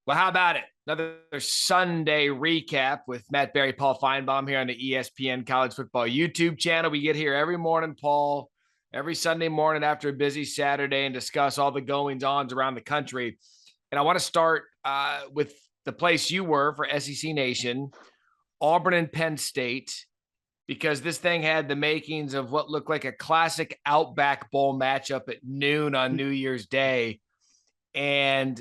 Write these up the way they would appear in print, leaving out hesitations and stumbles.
Well, how about it? Another Sunday recap with Matt Barrie, Paul Finebaum here on the ESPN College Football YouTube channel. We get here every morning, Paul, every Sunday morning after a busy Saturday and discuss all the goings-ons around the country. And I want to start with the place you were for SEC Nation, Auburn and Penn State, because this thing had the makings of what looked like a classic Outback Bowl matchup at noon on New Year's Day. And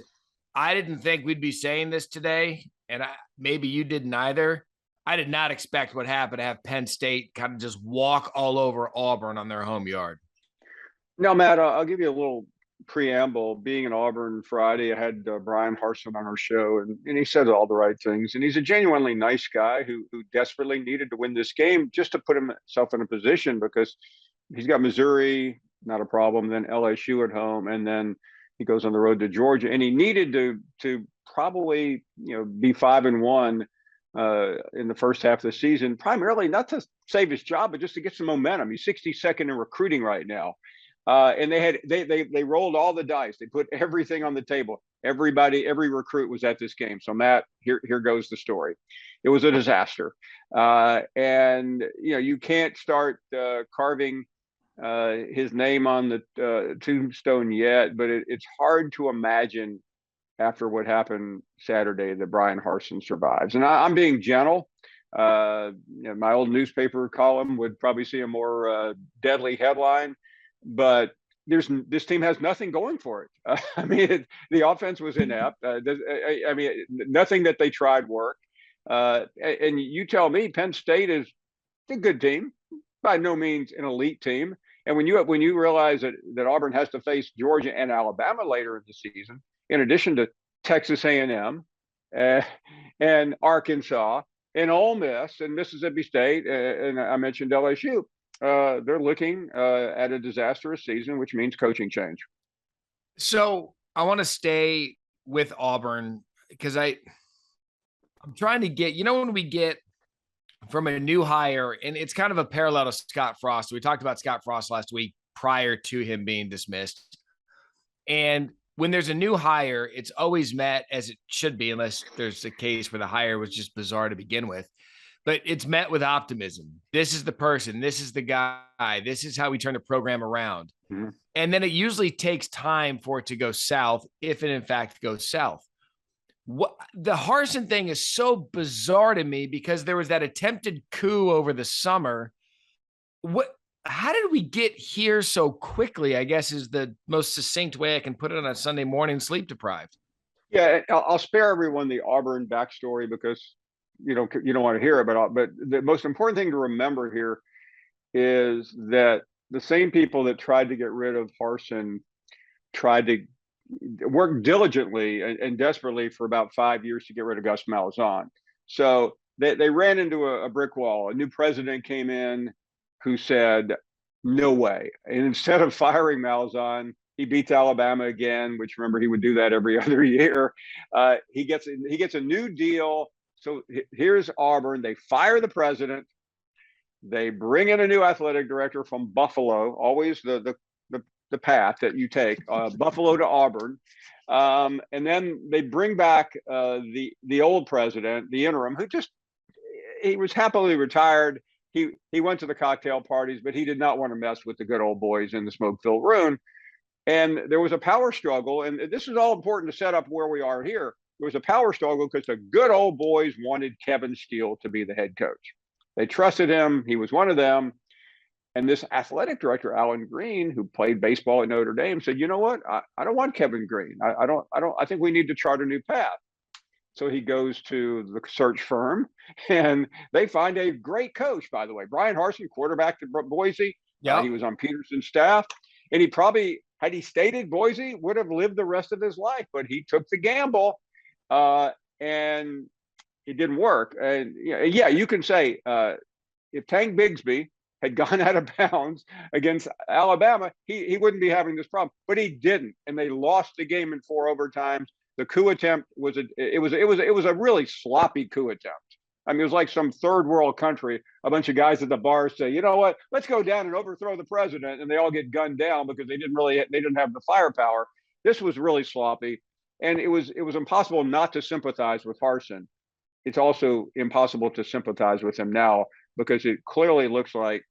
I didn't think we'd be saying this today, and maybe you didn't either. I did not expect what happened to have Penn State kind of just walk all over Auburn on their home yard. No, Matt, I'll give you a little preamble. Being in Auburn Friday, I had Brian Harsin on our show, and he said all the right things. And he's a genuinely nice guy who desperately needed to win this game just to put himself in a position, because he's got Missouri, not a problem, then LSU at home, and then he goes on the road to Georgia, and he needed to probably be 5-1 in the first half of the season, primarily not to save his job, but just to get some momentum. He's 62nd in recruiting right now, and they rolled all the dice. They put everything on the table. Every recruit was at this game. So Matt, here goes the story. It was a disaster, and you can't start carving his name on the tombstone yet, but it's hard to imagine after what happened Saturday that Brian Harsin survives. And I'm being gentle. My old newspaper column would probably see a more deadly headline, but this team has nothing going for it. The offense was inept. Nothing that they tried worked. And you tell me, Penn State is a good team, by no means an elite team. And when you realize that Auburn has to face Georgia and Alabama later in the season, in addition to Texas A&M and Arkansas and Ole Miss and Mississippi State, and I mentioned LSU, they're looking at a disastrous season, which means coaching change. So I want to stay with Auburn because I'm trying to get, when we get from a new hire, and it's kind of a parallel to Scott Frost. We talked about Scott Frost last week prior to him being dismissed. And when there's a new hire, it's always met as it should be, unless there's a case where the hire was just bizarre to begin with. But it's met with optimism. This is the person. This is the guy. This is how we turn the program around. Mm-hmm. And then it usually takes time for it to go south, if it in fact goes south. What the Harsin thing is so bizarre to me, because there was that attempted coup over the summer. How did we get here so quickly, I guess, is the most succinct way I can put it on a Sunday morning, sleep deprived. Yeah, I'll spare everyone the Auburn backstory because you don't want to hear it, but the most important thing to remember here is that the same people that tried to get rid of Harsin tried to work diligently and desperately for about 5 years to get rid of Gus Malzahn. So they ran into a brick wall. A new president came in who said, no way. And instead of firing Malzahn, he beats Alabama again, which, remember, he would do that every other year. He gets a new deal. So here's Auburn. They fire the president. They bring in a new athletic director from Buffalo, always the path that you take, Buffalo to Auburn. And then they bring back the old president, the interim, he was happily retired. He went to the cocktail parties, but he did not want to mess with the good old boys in the smoke-filled room. And there was a power struggle. And this is all important to set up where we are here. There was a power struggle because the good old boys wanted Kevin Steele to be the head coach. They trusted him. He was one of them. And this athletic director, Alan Green, who played baseball at Notre Dame, said, you know what? I don't want Kevin Green. I think we need to chart a new path. So he goes to the search firm, and they find a great coach, by the way. Brian Harsin, quarterback at Boise. Yep. He was on Peterson's staff. And he probably, had he stayed at Boise, would have lived the rest of his life. But he took the gamble, and it didn't work. And yeah, you can say if Tank Bigsby had gone out of bounds against Alabama, he wouldn't be having this problem. But he didn't, and they lost the game in 4 overtimes. The coup attempt was a really sloppy coup attempt. I mean, it was like some third world country. A bunch of guys at the bar say, you know what, let's go down and overthrow the president, and they all get gunned down because they didn't have the firepower. This was really sloppy. and it was impossible not to sympathize with Harsin. It's also impossible to sympathize with him now because it clearly looks like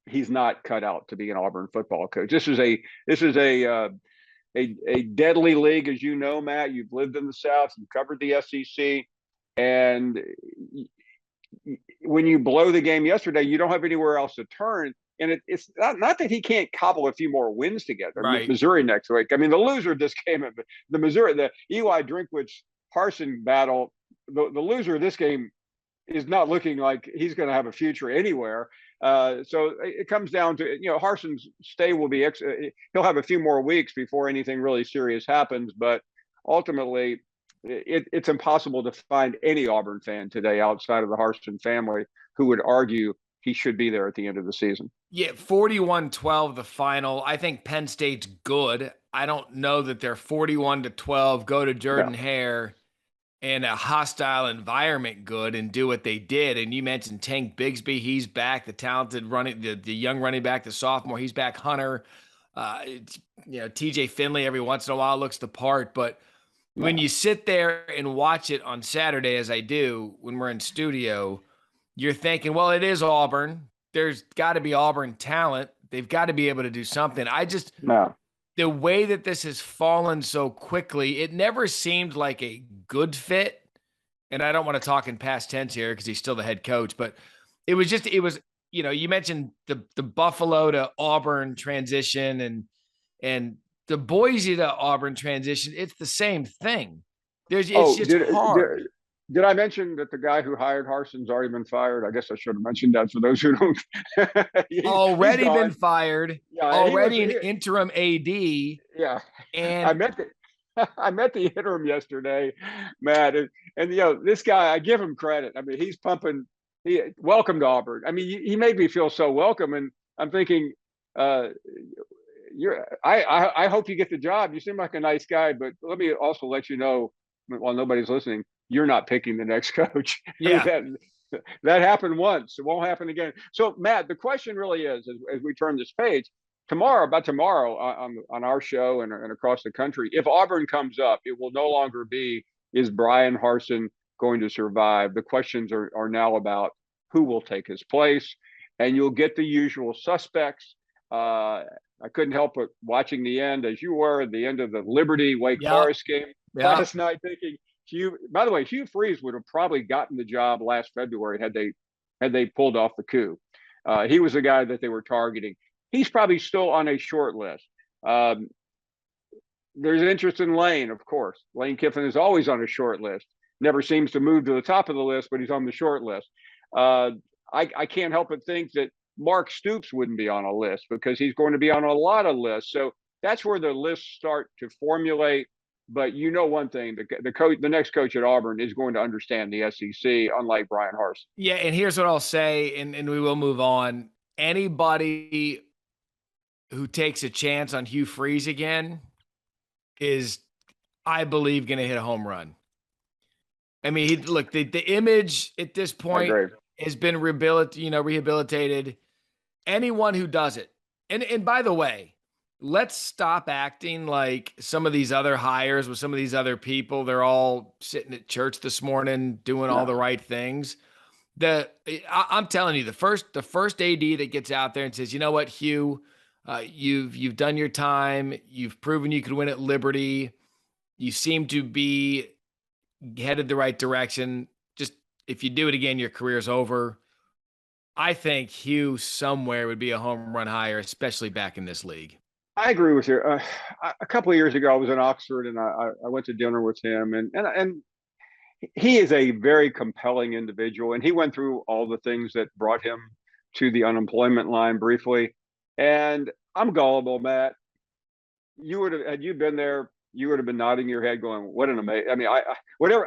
he's not cut out to be an Auburn football coach. This is a deadly league, as you know, Matt. You've lived in the South, you've covered the SEC, and when you blow the game yesterday, you don't have anywhere else to turn. And it's not that he can't cobble a few more wins together. Right. Missouri next week. I mean, the loser of this game, the Eli Drinkwitz Harsin battle, the loser of this game is not looking like he's going to have a future anywhere. So it comes down to, Harsin's stay will be, he'll have a few more weeks before anything really serious happens. But ultimately, it's impossible to find any Auburn fan today outside of the Harsin family who would argue he should be there at the end of the season. Yeah, 41-12 the final. I think Penn State's good. I don't know that they're 41-12, go to Jordan Hare in a hostile environment good and do what they did. And you mentioned Tank Bigsby, he's back, the talented the young running back, the sophomore, he's back. Hunter, TJ Finley every once in a while looks the part. But when you sit there and watch it on Saturday, as I do when we're in studio, you're thinking, well, it is Auburn. There's got to be Auburn talent. They've got to be able to do something. The way that this has fallen so quickly, it never seemed like a good fit. And I don't want to talk in past tense here because he's still the head coach, but it was, you mentioned the Buffalo to Auburn transition and the Boise to Auburn transition. It's the same thing. It's just hard. Did I mention that the guy who hired Harsin's already been fired? I guess I should have mentioned that for those who don't. Already been fired. Yeah, already an interim AD. Yeah, and I met the interim yesterday, Matt, and this guy, I give him credit. I mean, he's pumping. Welcome to Auburn. I mean, he made me feel so welcome, and I'm thinking, I hope you get the job. You seem like a nice guy, but let me also let you know, while nobody's listening, you're not picking the next coach. Yeah. I mean, that happened once. It won't happen again. So, Matt, the question really is, as we turn this page, tomorrow on our show and across the country, if Auburn comes up, it will no longer be, is Brian Harsin going to survive? The questions are now about who will take his place, and you'll get the usual suspects. I couldn't help but watching the end, as you were, at the end of the Liberty Wake Forest game last night, thinking, by the way, Hugh Freeze would have probably gotten the job last February had they pulled off the coup. He was the guy that they were targeting. He's probably still on a short list. There's interest in Lane, of course. Lane Kiffin is always on a short list. Never seems to move to the top of the list, but he's on the short list. I can't help but think that Mark Stoops wouldn't be on a list because he's going to be on a lot of lists. So that's where the lists start to formulate. But one thing, the next coach at Auburn is going to understand the SEC, unlike Brian Harsin. Yeah, and here's what I'll say, and we will move on. Anybody who takes a chance on Hugh Freeze again is, I believe, going to hit a home run. I mean, the image at this point has been rehabilitated. Anyone who does it, and by the way, let's stop acting like some of these other hires with some of these other people. They're all sitting at church this morning doing all the right things. I'm telling you, the first AD that gets out there and says, you know what, Hugh, you've done your time. You've proven you could win at Liberty. You seem to be headed the right direction. Just if you do it again, your career's over. I think Hugh somewhere would be a home run hire, especially back in this league. I agree with you. A couple of years ago, I was in Oxford and I went to dinner with him, and he is a very compelling individual. And he went through all the things that brought him to the unemployment line briefly. And I'm gullible, Matt. Had you been there, you would have been nodding your head going, what an amazing, I mean,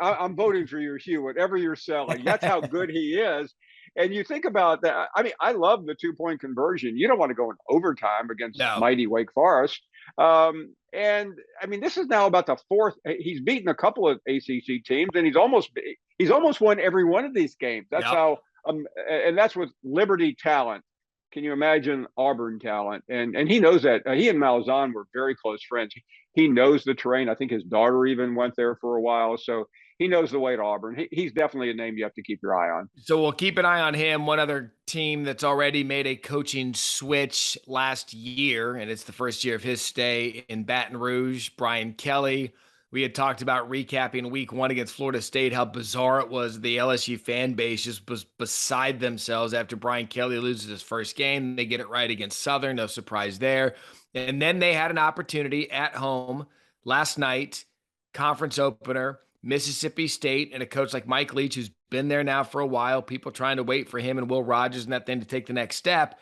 I'm voting for you, Hugh, whatever you're selling. That's how good he is. And you think about that. I mean, I love the 2-point conversion. You don't want to go in overtime against mighty Wake Forest. And I mean, this is now about the fourth. He's beaten a couple of ACC teams, and he's almost won every one of these games. That's how, and that's with Liberty talent. can you imagine Auburn talent? And he knows that. He and Malzahn were very close friends. He knows the terrain. I think his daughter even went there for a while. So he knows the way to Auburn. He's definitely a name you have to keep your eye on. So we'll keep an eye on him. One other team that's already made a coaching switch last year, and it's the first year of his stay in Baton Rouge, Brian Kelly. We had talked about recapping week 1 against Florida State, how bizarre it was. The LSU fan base just was beside themselves after Brian Kelly loses his first game. They get it right against Southern. No surprise there. And then they had an opportunity at home last night, conference opener, Mississippi State, and a coach like Mike Leach, who's been there now for a while, people trying to wait for him and Will Rogers and that thing to take the next step.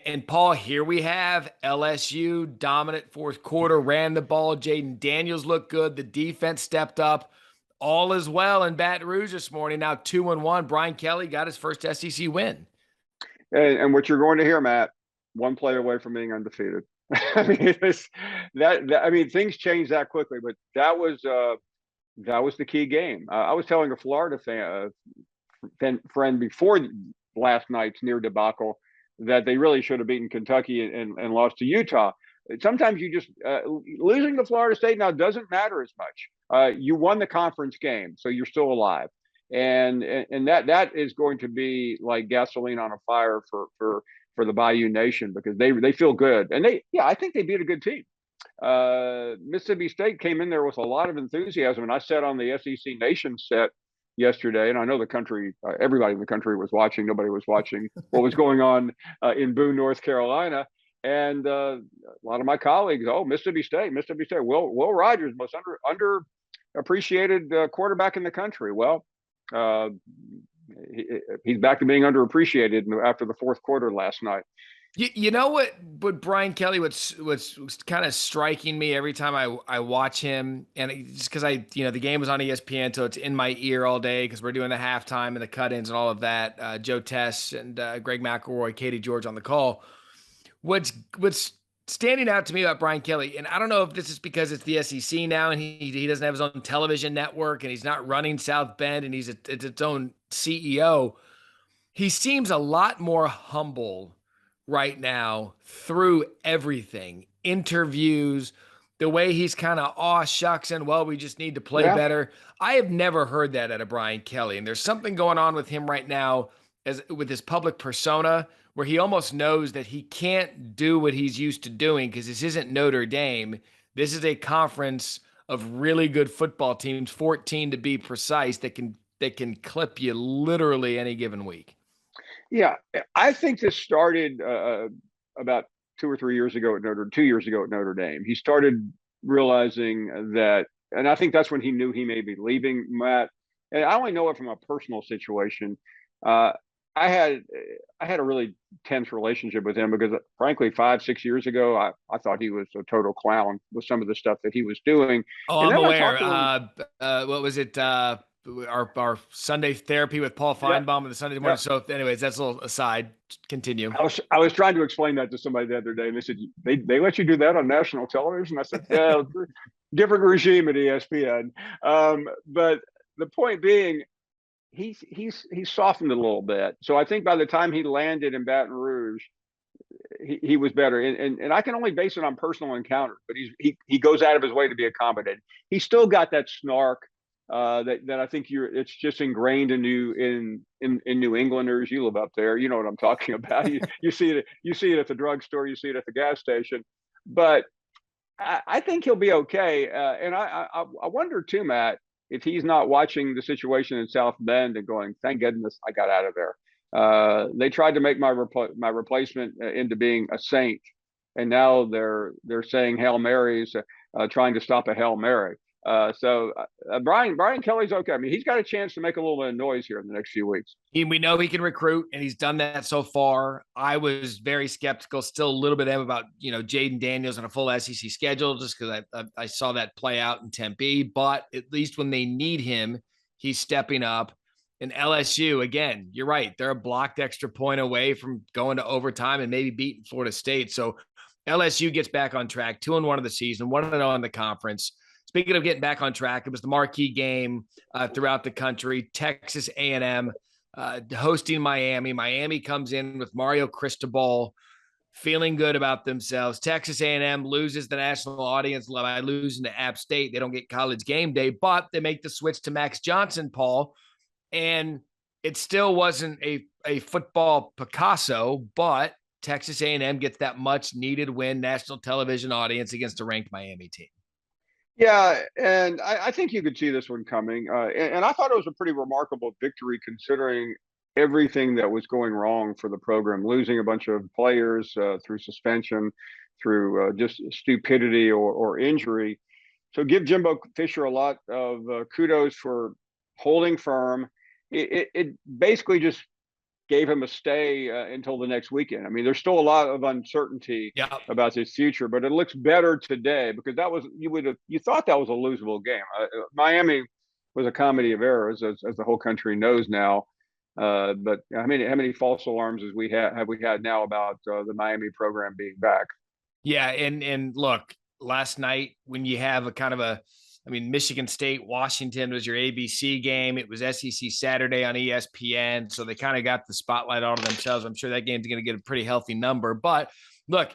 And Paul, here we have LSU, dominant fourth quarter, ran the ball. Jaden Daniels looked good. The defense stepped up. All is well in Baton Rouge this morning. Now 2-1. Brian Kelly got his first SEC win. And what you're going to hear, Matt, one play away from being undefeated. I mean, things change that quickly, but that was the key game. I was telling a Florida friend before last night's near debacle that they really should have beaten Kentucky and lost to Utah. Sometimes you just losing to Florida State now doesn't matter as much. You won the conference game, so you're still alive, and that is going to be like gasoline on a fire for the Bayou Nation, because they feel good, and I think they beat a good team. Mississippi State came in there with a lot of enthusiasm, and I sat on the SEC Nation set yesterday, and I know the country, everybody in the country was watching. Nobody was watching what was going on in Boone, North Carolina, and a lot of my colleagues, Mississippi State. Will Rogers, most underappreciated quarterback in the country. Well, he's back to being underappreciated after the fourth quarter last night. You know what Brian Kelly was kind of striking me every time I watch him, and just because the game was on ESPN, so it's in my ear all day because we're doing the halftime and the cut-ins and all of that. Joe Tess and Greg McElroy, Katie George on the call. What's standing out to me about Brian Kelly, and I don't know if this is because it's the SEC now and he doesn't have his own television network and he's not running South Bend and it's its own CEO. He seems a lot more humble right now through everything, interviews, the way he's kind of shucks and we just need to play better. I have never heard that out of Brian Kelly, and there's something going on with him right now with his public persona where he almost knows that he can't do what he's used to doing because this isn't Notre Dame. This is a conference of really good football teams, 14 to be precise, that can clip you literally any given week. Yeah, I think this started about 2 or 3 years ago at 2 years ago at Notre Dame. He started realizing that, and I think that's when he knew he may be leaving, Matt. And I only know it from a personal situation. I had a really tense relationship with him because, frankly, 5-6 years ago, I thought he was a total clown with some of the stuff that he was doing. Oh, I'm aware. What was it? Our Sunday therapy with Paul Finebaum and the Sunday morning. So anyways, that's a little aside. Continue. I was trying to explain that to somebody the other day, and they said, they let you do that on national television? I said, yeah, different regime at ESPN. But the point being, he's softened a little bit. So I think by the time he landed in Baton Rouge, he was better. And I can only base it on personal encounters, but he goes out of his way to be accommodated. He's still got that snark that I think it's just ingrained in New Englanders. You live up there, you know what I'm talking about. You see it at the drugstore, you see it at the gas station. But I think he'll be okay. And I wonder too, Matt, if he's not watching the situation in South Bend and going, "Thank goodness I got out of there." They tried to make my replacement into being a saint, and now they're saying Hail Marys, trying to stop a Hail Mary. So Brian Kelly's okay. I mean, he's got a chance to make a little bit of noise here in the next few weeks. We know he can recruit, and he's done that so far. I was very skeptical, still a little bit about Jaden Daniels on a full SEC schedule, just because I saw that play out in Tempe. But at least when they need him, he's stepping up. And LSU, again, you're right. They're a blocked extra point away from going to overtime and maybe beating Florida State. So LSU gets back on track, 2-1 of the season, 1-0 in the conference. Speaking of getting back on track, it was the marquee game throughout the country. Texas A&M hosting Miami. Miami comes in with Mario Cristobal, feeling good about themselves. Texas A&M loses the national audience by losing to App State. They don't get College Game Day, but they make the switch to Max Johnson, Paul, and it still wasn't a football Picasso, but Texas A&M gets that much needed win, national television audience against a ranked Miami team. Yeah, and I think you could see this one coming. And I thought it was a pretty remarkable victory considering everything that was going wrong for the program, losing a bunch of players through suspension, through just stupidity or injury. So give Jimbo Fisher a lot of kudos for holding firm. It basically just gave him a stay until the next weekend. I mean, there's still a lot of uncertainty about his future, but it looks better today because that was you thought that was a losable game. Miami was a comedy of errors, as the whole country knows now. But how many false alarms have we had now about the Miami program being back? Yeah, and look, last night when you have a kind of Michigan State, Washington was your ABC game. It was SEC Saturday on ESPN. So they kind of got the spotlight all to themselves. I'm sure that game's going to get a pretty healthy number. But look,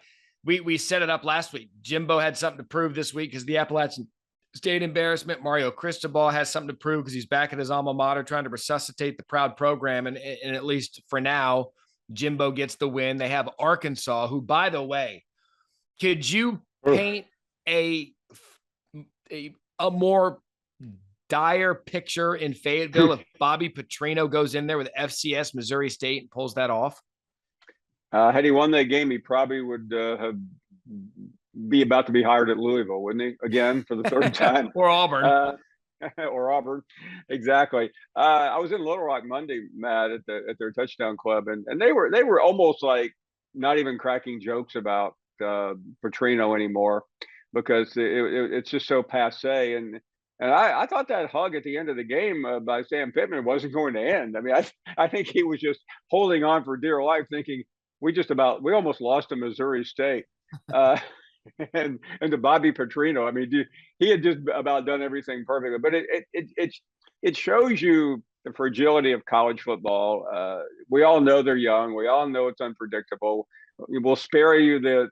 we set it up last week. Jimbo had something to prove this week because the Appalachian State embarrassment. Mario Cristobal has something to prove because he's back at his alma mater trying to resuscitate the proud program. And at least for now, Jimbo gets the win. They have Arkansas, who, by the way, could you paint a more dire picture in Fayetteville if Bobby Petrino goes in there with FCS Missouri State and pulls that off? Had he won that game, he probably would be about to be hired at Louisville, wouldn't he? Again, for the third time. Or Auburn. Or Auburn. Exactly. I was in Little Rock Monday, Matt, at their touchdown club, and they were almost like not even cracking jokes about Petrino anymore because it's just so passe. And I thought that hug at the end of the game by Sam Pittman wasn't going to end. I mean, I think he was just holding on for dear life, thinking we almost lost to Missouri State. And to Bobby Petrino, I mean, he had just about done everything perfectly. But it shows you the fragility of college football. We all know they're young. We all know it's unpredictable. We'll spare you the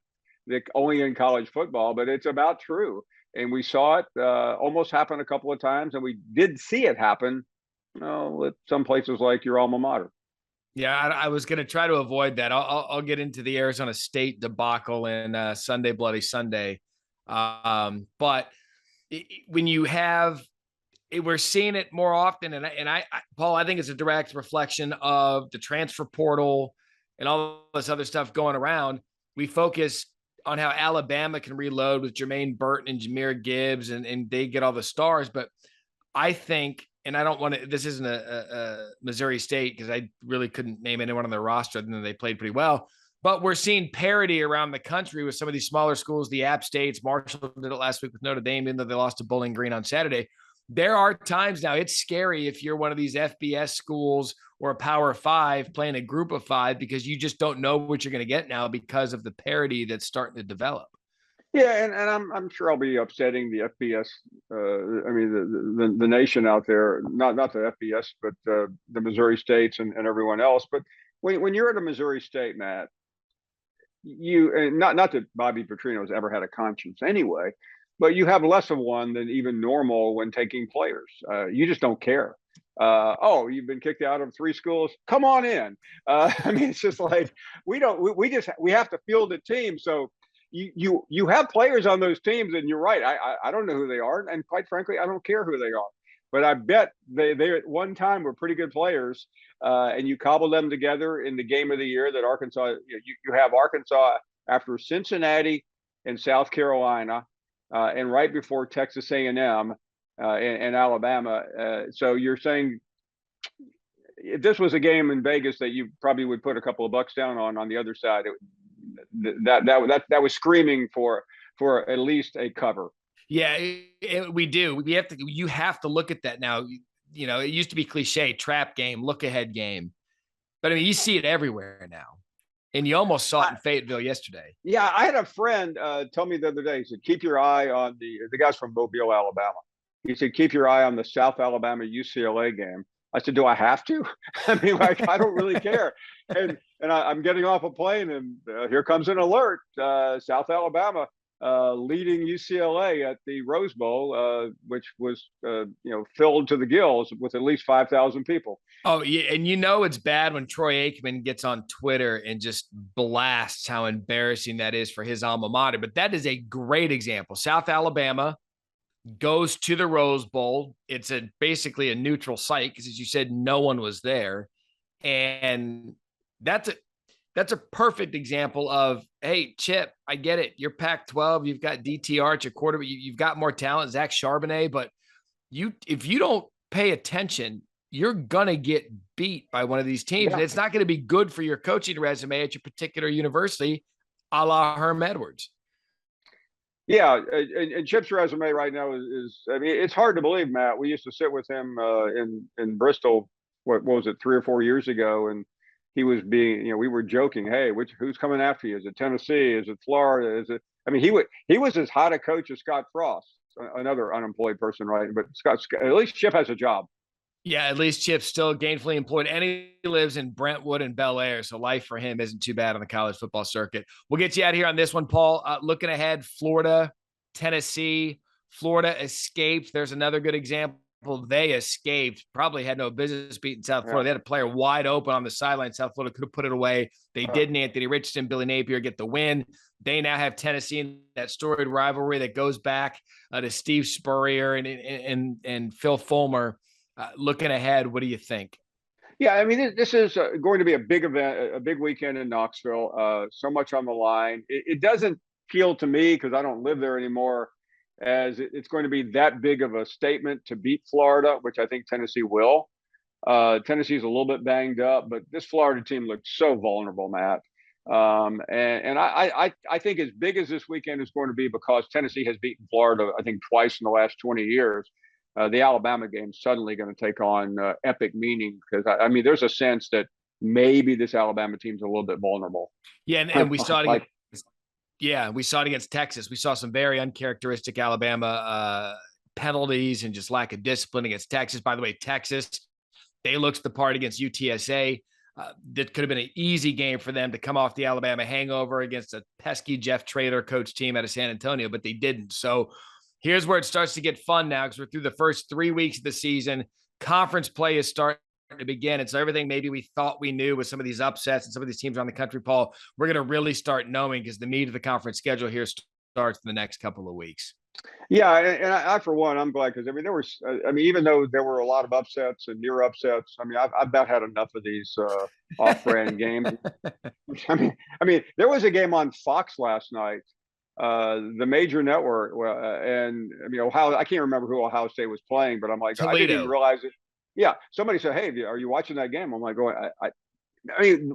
only in college football, but it's about true. And we saw it almost happen a couple of times, and we did see it happen. At some places like your alma mater. Yeah, I was going to try to avoid that. I'll get into the Arizona State debacle in Sunday Bloody Sunday. But when you have, we're seeing it more often, and I, Paul, I think it's a direct reflection of the transfer portal and all this other stuff going around. We focus on how Alabama can reload with Jermaine Burton and Jahmyr Gibbs, and they get all the stars. But I think, and I don't want to, this isn't a Missouri State because I really couldn't name anyone on their roster other than they played pretty well. But we're seeing parity around the country with some of these smaller schools, the App States. Marshall did it last week with Notre Dame, even though they lost to Bowling Green on Saturday. There are times now, it's scary if you're one of these FBS schools or a Power Five playing a group of five because you just don't know what you're going to get now because of the parity that's starting to develop. Yeah, and I'm sure I'll be upsetting the FBS. I mean, the nation out there, not the FBS, but the Missouri States and everyone else. But when you're at a Missouri State, Matt, not that Bobby Petrino's ever had a conscience anyway, but you have less of one than even normal when taking players. You just don't care. You've been kicked out of 3 schools. Come on in. I mean, it's just like we have to field a team. So you have players on those teams, and you're right. I don't know who they are, and quite frankly, I don't care who they are. But I bet they at one time were pretty good players, and you cobble them together in the game of the year that Arkansas. You have Arkansas after Cincinnati and South Carolina, and right before Texas A&M and Alabama. So you're saying if this was a game in Vegas that you probably would put a couple of bucks down on the other side, that was screaming for at least a cover. Yeah, we do. You have to look at that now. You know, it used to be cliche, trap game, look ahead game. But I mean, you see it everywhere now. And you almost saw it in Fayetteville yesterday. Yeah, I had a friend tell me the other day, he said, keep your eye on the guy's from Mobile, Alabama. He said, keep your eye on the South Alabama UCLA game. I said, do I have to? I mean, like, I don't really care. And I'm getting off a plane, and here comes an alert. South Alabama leading UCLA at the Rose Bowl, which was filled to the gills with at least 5,000 people. Oh, yeah, and you know it's bad when Troy Aikman gets on Twitter and just blasts how embarrassing that is for his alma mater. But that is a great example. South Alabama goes to the Rose Bowl. It's basically a neutral site because, as you said, no one was there, and that's a perfect example of, hey, Chip, I get it. You're Pac-12. You've got DT Arch, a quarterback. You've got more talent, Zach Charbonnet, but if you don't pay attention, you're gonna get beat by one of these teams, and it's not going to be good for your coaching resume at your particular university, a la Herm Edwards. Yeah, and Chip's resume right now is I mean, it's hard to believe, Matt. We used to sit with him in Bristol, what was it, 3 or 4 years ago, and he was being, we were joking, hey, who's coming after you? Is it Tennessee? Is it Florida? Is it? I mean, he was as hot a coach as Scott Frost, another unemployed person, right? But Scott, at least Chip has a job. Yeah, at least Chip's still gainfully employed, and he lives in Brentwood and Bel Air, so life for him isn't too bad on the college football circuit. We'll get you out of here on this one, Paul. Looking ahead, Florida, Tennessee. Florida escaped. There's another good example. They escaped. Probably had no business beating South Florida. They had a player wide open on the sideline. South Florida could have put it away. They didn't. Anthony Richardson, Billy Napier get the win. They now have Tennessee in that storied rivalry that goes back to Steve Spurrier and Phil Fulmer. Looking ahead, what do you think? Yeah, I mean, this is going to be a big event, a big weekend in Knoxville. So much on the line. It doesn't feel to me, because I don't live there anymore, as it's going to be that big of a statement to beat Florida, which I think Tennessee will. Tennessee's a little bit banged up, but this Florida team looked so vulnerable, Matt. And I think as big as this weekend is going to be, because Tennessee has beaten Florida, I think, twice in the last 20 years. The Alabama game is suddenly going to take on epic meaning, because I mean, there's a sense that maybe this Alabama team's a little bit vulnerable. Yeah, and we saw it we saw it against Texas. We saw some very uncharacteristic Alabama penalties and just lack of discipline against Texas. By the way, Texas, they looked the part against UTSA. That could have been an easy game for them to come off the Alabama hangover against a pesky Jeff Traylor coach team out of San Antonio, but they didn't. So here's where it starts to get fun now, because we're through the first 3 weeks of the season. Conference play is starting to begin. And so everything maybe we thought we knew with some of these upsets and some of these teams around the country, Paul, we're going to really start knowing, because the meat of the conference schedule here starts in the next couple of weeks. Yeah, and I for one, I'm glad, because I mean, even though there were a lot of upsets and near upsets, I mean, I've about had enough of these off-brand games. I mean, there was a game on Fox last night, the major network, and I mean, Ohio. I can't remember who Ohio State was playing, but I'm like, Toledo. I didn't even realize it. Yeah, somebody said, "Hey, are you watching that game?" I'm like, going, I mean,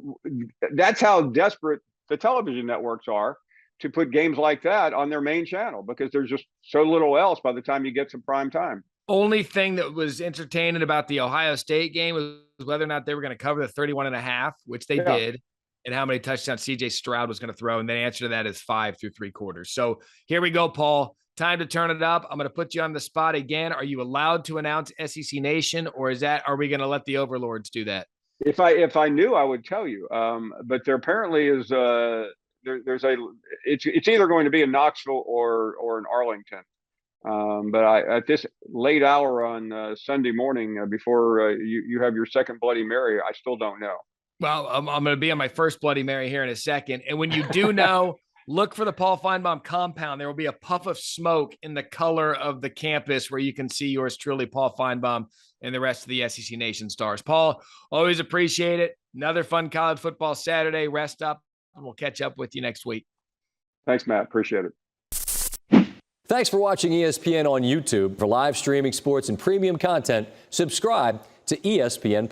that's how desperate the television networks are to put games like that on their main channel, because there's just so little else by the time you get some prime time. Only thing that was entertaining about the Ohio State game was whether or not they were going to cover the 31.5, which they did, and how many touchdowns CJ Stroud was going to throw. And the answer to that is 5 through 3/4. So here we go, Paul. Time to turn it up. I'm going to put you on the spot again. Are you allowed to announce SEC Nation, or are we going to let the overlords do that? If I knew, I would tell you. But there apparently is it's either going to be in Knoxville or in Arlington. But at this late hour on Sunday morning, before you have your second Bloody Mary, I still don't know. Well, I'm going to be on my first Bloody Mary here in a second. And when you do know, look for the Paul Finebaum compound. There will be a puff of smoke in the color of the campus where you can see yours truly, Paul Finebaum, and the rest of the SEC Nation stars. Paul, always appreciate it. Another fun college football Saturday. Rest up, and we'll catch up with you next week. Thanks, Matt. Appreciate it. Thanks for watching ESPN on YouTube. For live streaming sports and premium content, subscribe to ESPN+.